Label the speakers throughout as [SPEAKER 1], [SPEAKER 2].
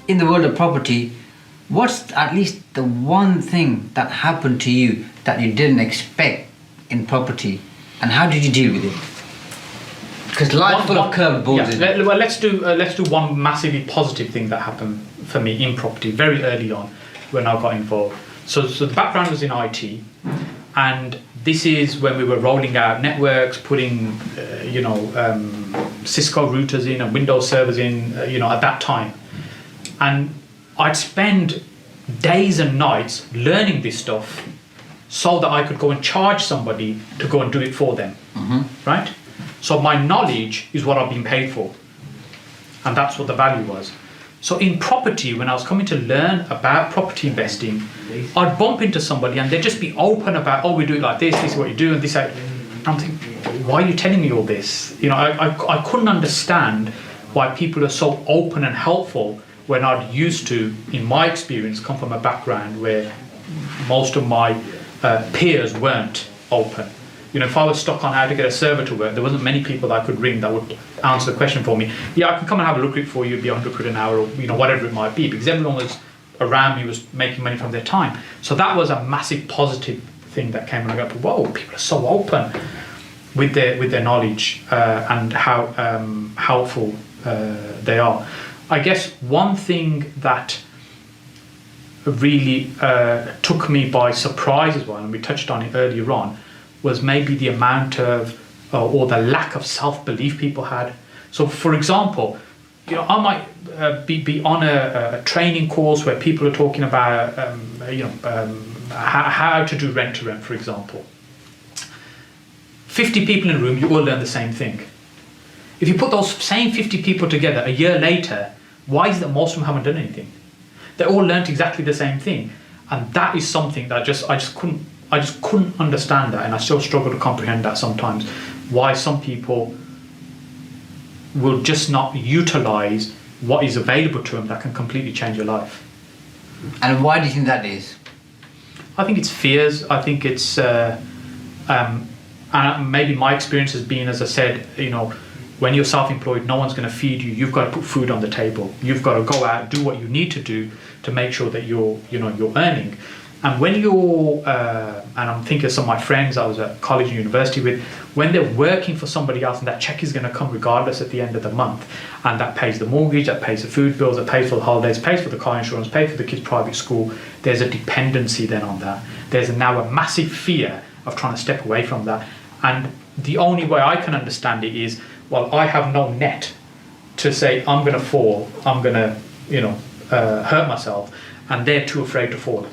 [SPEAKER 1] in the world of property, what's at least the one thing that happened to you that you didn't expect in property, and how did you deal with it? Because life's full of curveballs.
[SPEAKER 2] Yeah, well, let's do one massively positive thing that happened for me in property very early on when I got involved. So the background was in IT, and this is when we were rolling out networks, putting Cisco routers in and Windows servers in, at that time. And I'd spend days and nights learning this stuff so that I could go and charge somebody to go and do it for them, right? So my knowledge is what I've been paid for, and that's what the value was. So in property, when I was coming to learn about property investing, I'd bump into somebody and they'd just be open about, oh, we do it like this is what you do, and this. And I'm thinking, why are you telling me all this? I couldn't understand why people are so open and helpful when I'd used to, in my experience, come from a background where most of my peers weren't open. If I was stuck on how to get a server to work, there wasn't many people I could ring that would answer the question for me. Yeah, I can come and have a look at it for you, it'd be 100 quid an hour, or whatever it might be, because everyone was around me was making money from their time. So that was a massive positive thing that came, and I go, whoa, people are so open with their knowledge and how helpful they are. I guess one thing that really took me by surprise as well, and we touched on it earlier on, was maybe the amount of or the lack of self-belief people had. So for example, I might be on a training course where people are talking about how to do rent to rent, for example. 50 people in a room, you all learn the same thing. If you put those same 50 people together a year later, why is it that most of them haven't done anything? They all learnt exactly the same thing, and that is something that I just couldn't understand that, and I still struggle to comprehend that sometimes. Why some people will just not utilize what is available to them that can completely change your life.
[SPEAKER 1] And why do you think that is?
[SPEAKER 2] I think it's fears. I think it's and maybe my experience has been, as I said, when you're self-employed, no one's going to feed you. You've got to put food on the table. You've got to go out, do what you need to do to make sure that you're earning. And when you're, and I'm thinking of some of my friends I was at college and university with, when they're working for somebody else and that check is going to come regardless at the end of the month, and that pays the mortgage, that pays the food bills, that pays for the holidays, pays for the car insurance, pays for the kids' private school, there's a dependency then on that. There's now a massive fear of trying to step away from that. And the only way I can understand it is, well, I have no net to say I'm going to fall, I'm going to, hurt myself, and they're too afraid to fall.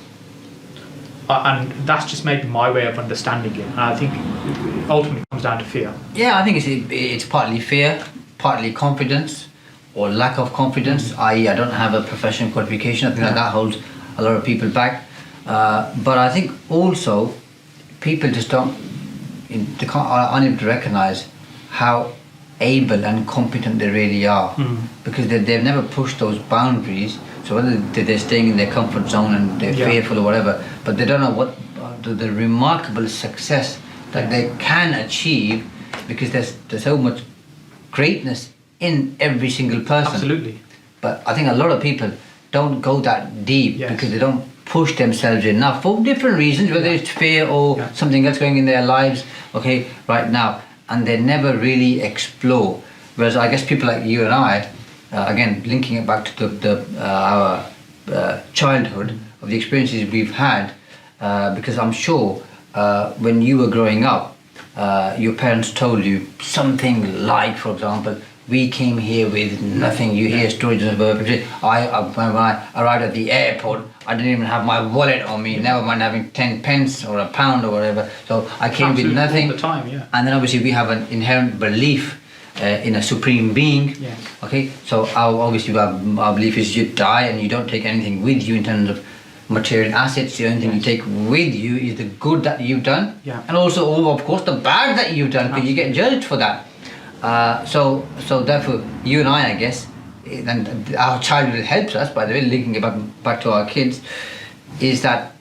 [SPEAKER 2] And that's just maybe my way of understanding it. And I think it ultimately comes down to fear.
[SPEAKER 1] Yeah, I think it's partly fear, partly confidence, or lack of confidence, i.e. I don't have a professional qualification. I think that holds a lot of people back. But I think also people just aren't able to recognise how able and competent they really are, because they've never pushed those boundaries. So whether they're staying in their comfort zone and they're fearful or whatever, but they don't know what the remarkable success that they can achieve, because there's so much greatness in every single person.
[SPEAKER 2] Absolutely.
[SPEAKER 1] But I think a lot of people don't go that deep because they don't push themselves enough for different reasons, whether it's fear or something else going in their lives, right now, and they never really explore. Whereas I guess people like you and I, again, linking it back to our childhood, of the experiences we've had, because I'm sure when you were growing up, your parents told you something like, for example, we came here with nothing. You hear stories of when I arrived at the airport, I didn't even have my wallet on me, never mind having 10 pence or a pound or whatever. So I came with nothing.
[SPEAKER 2] All the time, yeah.
[SPEAKER 1] And then obviously we have an inherent belief in a supreme being.
[SPEAKER 2] Yes.
[SPEAKER 1] Okay, so our belief is you die and you don't take anything with you in terms of material assets. The only thing you take with you is the good that you've done, and also, of course, the bad that you've done, because you get judged for that. So therefore, you and I guess, and our childhood helps us, by the way, linking it back to our kids, is that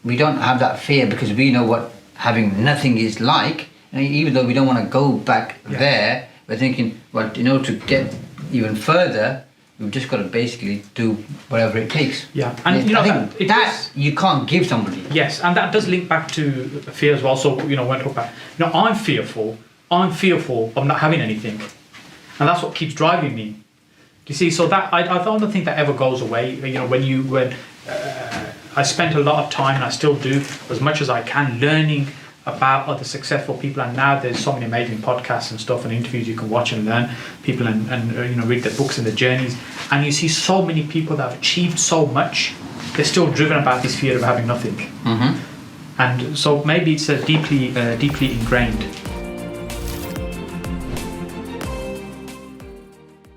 [SPEAKER 1] we don't have that fear because we know what having nothing is like. And even though we don't want to go back there, we're thinking, well, in order to get even further, We've just got to basically do whatever it takes.
[SPEAKER 2] Yeah, and you know,
[SPEAKER 1] I think that you can't give somebody.
[SPEAKER 2] Yes, and that does link back to fear as well. So you know, when I talk about, you know, I'm fearful of not having anything, and that's what keeps driving me. Do you see? So that I don't think that ever goes away. You know, when I spent a lot of time, and I still do as much as I can, learning about other successful people, and now there's so many amazing podcasts and stuff and interviews you can watch and learn people and you know, read their books and their journeys, and you see so many people that have achieved so much. They're still driven about this fear of having nothing, and so maybe it's deeply ingrained.